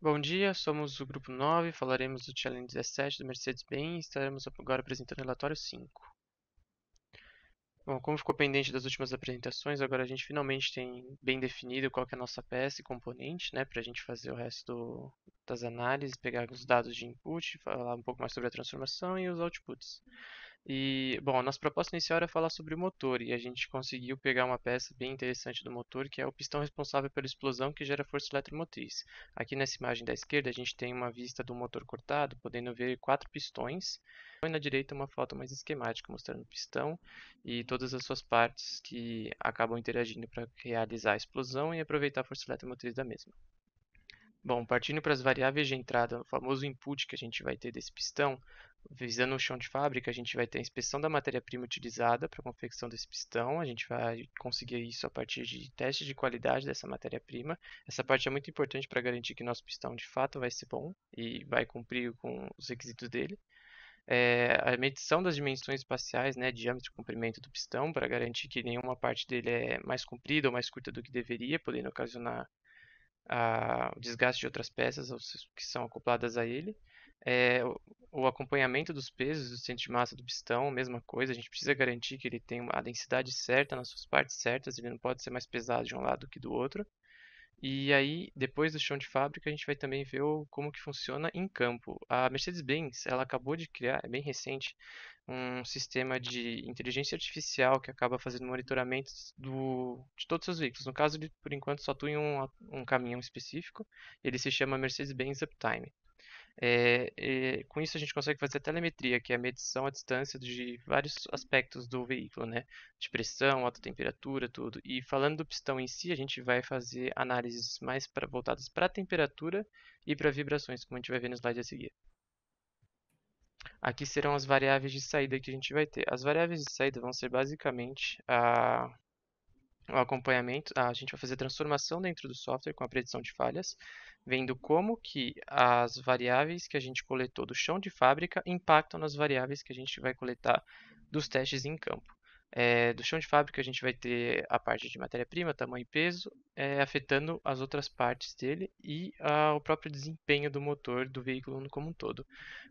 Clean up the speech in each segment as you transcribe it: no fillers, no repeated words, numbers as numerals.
Bom dia, somos o grupo 9. Falaremos do Challenge 17 do Mercedes-Benz e estaremos agora apresentando o relatório 5. Bom, como ficou pendente das últimas apresentações, agora a gente finalmente tem bem definido qual que é a nossa peça e componente, né, para a gente fazer o resto das análises, pegar os dados de input, falar um pouco mais sobre a transformação e os outputs. E, bom, a nossa proposta inicial era falar sobre o motor, e a gente conseguiu pegar uma peça bem interessante do motor, que é o pistão responsável pela explosão que gera força eletromotriz. Aqui nessa imagem da esquerda, a gente tem uma vista do motor cortado, podendo ver 4 pistões, e na direita uma foto mais esquemática, mostrando o pistão e todas as suas partes que acabam interagindo para realizar a explosão e aproveitar a força eletromotriz da mesma. Bom, partindo para as variáveis de entrada, o famoso input que a gente vai ter desse pistão, visando o chão de fábrica, a gente vai ter a inspeção da matéria-prima utilizada para a confecção desse pistão. A gente vai conseguir isso a partir de testes de qualidade dessa matéria-prima. Essa parte é muito importante para garantir que nosso pistão de fato vai ser bom e vai cumprir com os requisitos dele. A medição das dimensões espaciais, né, diâmetro e comprimento do pistão, para garantir que nenhuma parte dele é mais comprida ou mais curta do que deveria, podendo ocasionar o desgaste de outras peças que são acopladas a ele. É, o acompanhamento dos pesos do centro de massa do pistão, mesma coisa, a gente precisa garantir que ele tem a densidade certa nas suas partes certas, ele não pode ser mais pesado de um lado que do outro. E aí, depois do chão de fábrica, a gente vai também ver como que funciona em campo. A Mercedes-Benz, ela acabou de criar, é bem recente, um sistema de inteligência artificial que acaba fazendo monitoramento de todos os seus veículos. No caso, ele, por enquanto, só atua em um caminhão específico. Ele se chama Mercedes-Benz Uptime. Com isso a gente consegue fazer telemetria, que é a medição à distância de vários aspectos do veículo, né? De pressão, alta temperatura, tudo. E falando do pistão em si, a gente vai fazer análises mais voltadas para a temperatura e para vibrações, como a gente vai ver no slide a seguir. Aqui serão as variáveis de saída que a gente vai ter. As variáveis de saída vão ser basicamente o acompanhamento, a gente vai fazer transformação dentro do software com a predição de falhas, vendo como que as variáveis que a gente coletou do chão de fábrica impactam nas variáveis que a gente vai coletar dos testes em campo. Do chão de fábrica a gente vai ter a parte de matéria-prima, tamanho e peso, afetando as outras partes dele e o próprio desempenho do motor do veículo como um todo.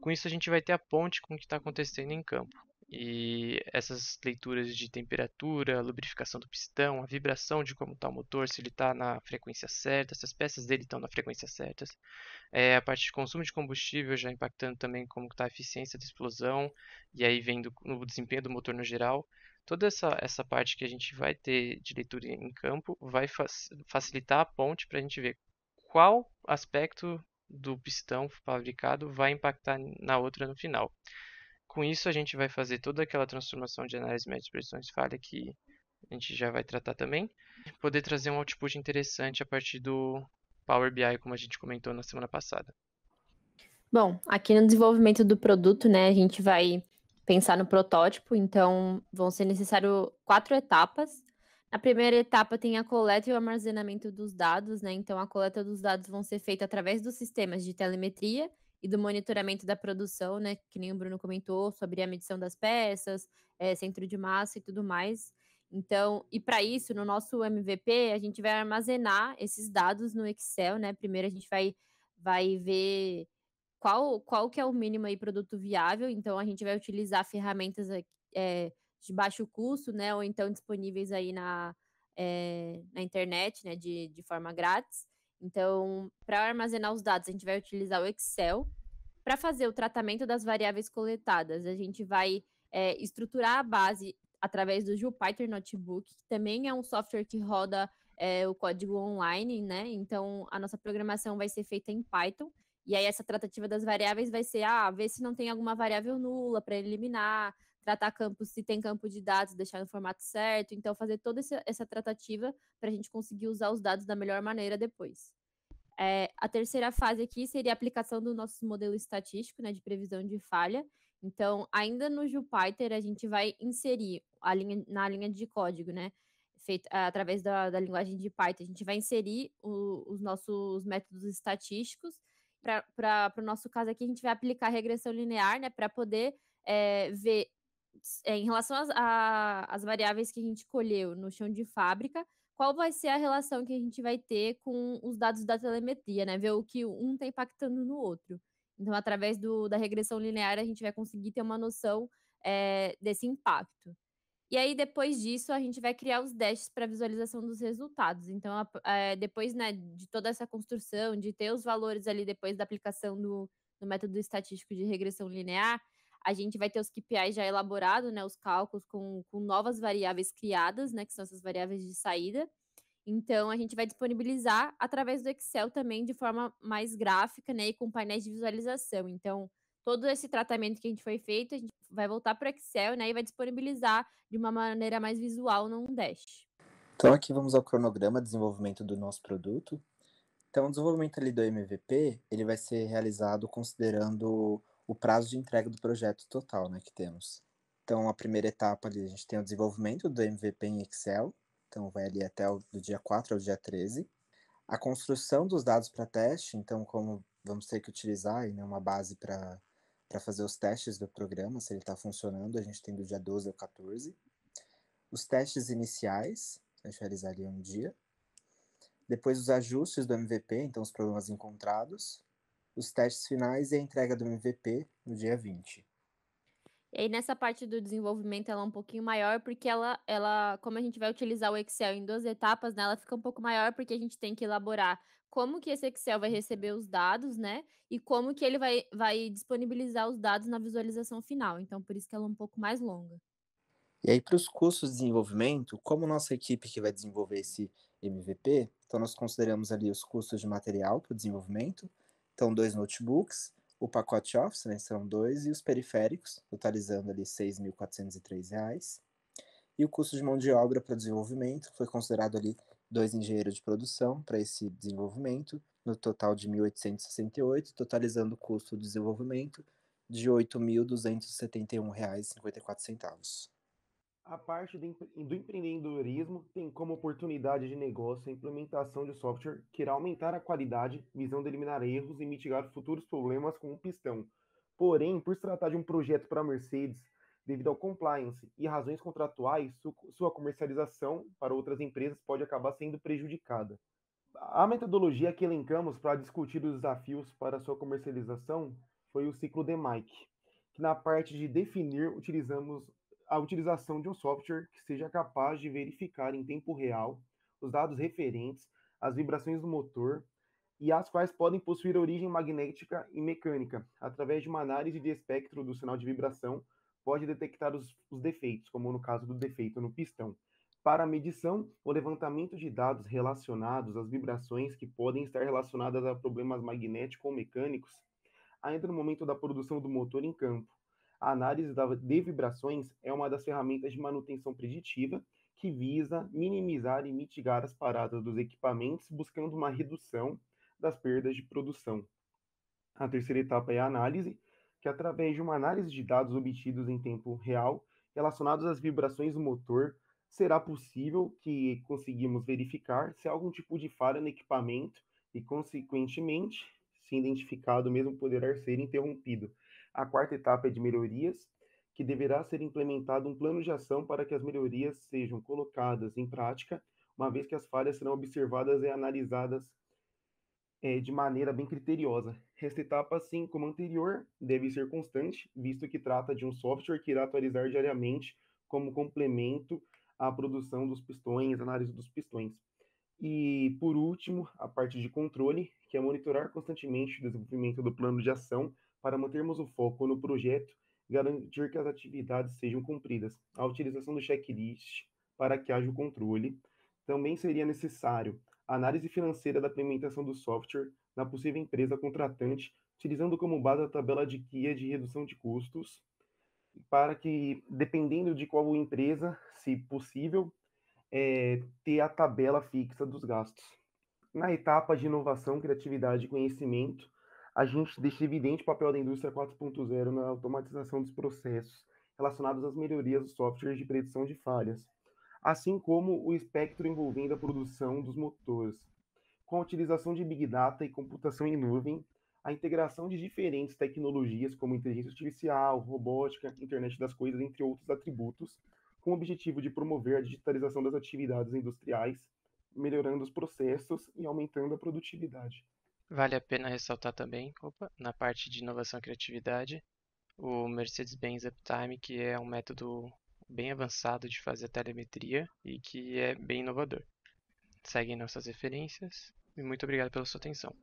Com isso a gente vai ter a ponte com o que está acontecendo em campo. E essas leituras de temperatura, a lubrificação do pistão, a vibração de como está o motor, se ele está na frequência certa, se as peças dele estão na frequência certas. A parte de consumo de combustível já impactando também como está a eficiência da explosão, e aí vendo no desempenho do motor no geral. Toda essa parte que a gente vai ter de leitura em campo vai facilitar a ponte para a gente ver qual aspecto do pistão fabricado vai impactar na outra no final. Com isso, a gente vai fazer toda aquela transformação de análise média de expressões de falha que a gente já vai tratar também, poder trazer um output interessante a partir do Power BI, como a gente comentou na semana passada. Bom, aqui no desenvolvimento do produto, né, a gente vai pensar no protótipo, então vão ser necessários 4 etapas. Na primeira etapa tem a coleta e o armazenamento dos dados, né? Então a coleta dos dados vão ser feita através dos sistemas de telemetria e do monitoramento da produção, né? Que nem o Bruno comentou sobre a medição das peças, centro de massa e tudo mais. Então, e para isso, no nosso MVP, a gente vai armazenar esses dados no Excel, né? Primeiro a gente vai ver qual que é o mínimo aí produto viável, então a gente vai utilizar ferramentas de baixo custo, né, ou então disponíveis aí na internet, né, de forma grátis. Então, para armazenar os dados, a gente vai utilizar o Excel. Para fazer o tratamento das variáveis coletadas, a gente vai estruturar a base através do Jupyter Notebook, que também é um software que roda o código online, né? Então, a nossa programação vai ser feita em Python. E aí, essa tratativa das variáveis vai ser, ver se não tem alguma variável nula para eliminar, tratar campos, se tem campo de dados, deixar no formato certo. Então, fazer toda essa tratativa para a gente conseguir usar os dados da melhor maneira depois. A terceira fase aqui seria a aplicação do nosso modelo estatístico, né, de previsão de falha. Então, ainda no Jupyter, a gente vai inserir na linha de código, né, feita através da linguagem de Python, a gente vai inserir os nossos métodos estatísticos. Para o nosso caso aqui, a gente vai aplicar regressão linear, né, para poder ver em relação às variáveis que a gente colheu no chão de fábrica, qual vai ser a relação que a gente vai ter com os dados da telemetria, né, ver o que um está impactando no outro. Então, através da regressão linear, a gente vai conseguir ter uma noção, desse impacto. E aí, depois disso, a gente vai criar os dashes para visualização dos resultados. Então, depois, né, de toda essa construção, de ter os valores ali depois da aplicação do método estatístico de regressão linear, a gente vai ter os KPIs já elaborados, né, os cálculos com novas variáveis criadas, né, que são essas variáveis de saída. Então, a gente vai disponibilizar através do Excel também de forma mais gráfica, né, e com painéis de visualização. Então, todo esse tratamento que a gente foi feito, a gente vai voltar para o Excel, né, e vai disponibilizar de uma maneira mais visual num dash. Então aqui vamos ao cronograma de desenvolvimento do nosso produto. Então o desenvolvimento ali do MVP, ele vai ser realizado considerando o prazo de entrega do projeto total, né, que temos. Então a primeira etapa ali, a gente tem o desenvolvimento do MVP em Excel, então vai ali até do dia 4 ao dia 13. A construção dos dados para teste, então como vamos ter que utilizar aí, né, uma base para fazer os testes do programa, se ele está funcionando, a gente tem do dia 12 ao 14. Os testes iniciais, a gente realizaria um dia. Depois os ajustes do MVP, então os problemas encontrados. Os testes finais e a entrega do MVP no dia 20. E aí, nessa parte do desenvolvimento, ela é um pouquinho maior, porque como a gente vai utilizar o Excel em 2 etapas, né, ela fica um pouco maior, porque a gente tem que elaborar como que esse Excel vai receber os dados, né, e como que ele vai disponibilizar os dados na visualização final. Então, por isso que ela é um pouco mais longa. E aí, para os custos de desenvolvimento, como nossa equipe que vai desenvolver esse MVP, então nós consideramos ali os custos de material para o desenvolvimento, então 2 notebooks, o pacote Office, né, são 2, e os periféricos, totalizando ali R$ 6.403. E o custo de mão de obra para desenvolvimento foi considerado ali 2 engenheiros de produção para esse desenvolvimento, no total de 1.868, totalizando o custo do desenvolvimento de R$ 8.271,54. A parte do empreendedorismo tem como oportunidade de negócio a implementação de software que irá aumentar a qualidade, visando eliminar erros e mitigar futuros problemas com o pistão. Porém, por se tratar de um projeto para a Mercedes, devido ao compliance e razões contratuais, sua comercialização para outras empresas pode acabar sendo prejudicada. A metodologia que elencamos para discutir os desafios para sua comercialização foi o ciclo DMAIC, que na parte de definir utilizamos a utilização de um software que seja capaz de verificar em tempo real os dados referentes às vibrações do motor e as quais podem possuir origem magnética e mecânica. Através de uma análise de espectro do sinal de vibração, pode detectar os defeitos, como no caso do defeito no pistão. Para a medição, o levantamento de dados relacionados às vibrações que podem estar relacionadas a problemas magnéticos ou mecânicos, ainda no momento da produção do motor em campo. A análise de vibrações é uma das ferramentas de manutenção preditiva que visa minimizar e mitigar as paradas dos equipamentos, buscando uma redução das perdas de produção. A terceira etapa é a análise, que através de uma análise de dados obtidos em tempo real relacionados às vibrações do motor, será possível que conseguimos verificar se há algum tipo de falha no equipamento e, consequentemente, se identificado, mesmo poderá ser interrompido. A quarta etapa é de melhorias, que deverá ser implementado um plano de ação para que as melhorias sejam colocadas em prática, uma vez que as falhas serão observadas e analisadas de maneira bem criteriosa. Esta etapa, assim como a anterior, deve ser constante, visto que trata de um software que irá atualizar diariamente como complemento à produção dos pistões, análise dos pistões. E, por último, a parte de controle, que é monitorar constantemente o desenvolvimento do plano de ação para mantermos o foco no projeto e garantir que as atividades sejam cumpridas. A utilização do checklist para que haja o controle. Também seria necessário a análise financeira da implementação do software na possível empresa contratante, utilizando como base a tabela de guia de redução de custos, para que, dependendo de qual empresa, se possível, ter a tabela fixa dos gastos. Na etapa de inovação, criatividade e conhecimento, a gente deixa evidente o papel da indústria 4.0 na automatização dos processos relacionados às melhorias dos softwares de predição de falhas, assim como o espectro envolvendo a produção dos motores. Com a utilização de Big Data e computação em nuvem, a integração de diferentes tecnologias como inteligência artificial, robótica, internet das coisas, entre outros atributos, com o objetivo de promover a digitalização das atividades industriais, melhorando os processos e aumentando a produtividade. Vale a pena ressaltar também, na parte de inovação e criatividade, o Mercedes-Benz Uptime, que é um método bem avançado de fazer telemetria e que é bem inovador. Seguem nossas referências e muito obrigado pela sua atenção.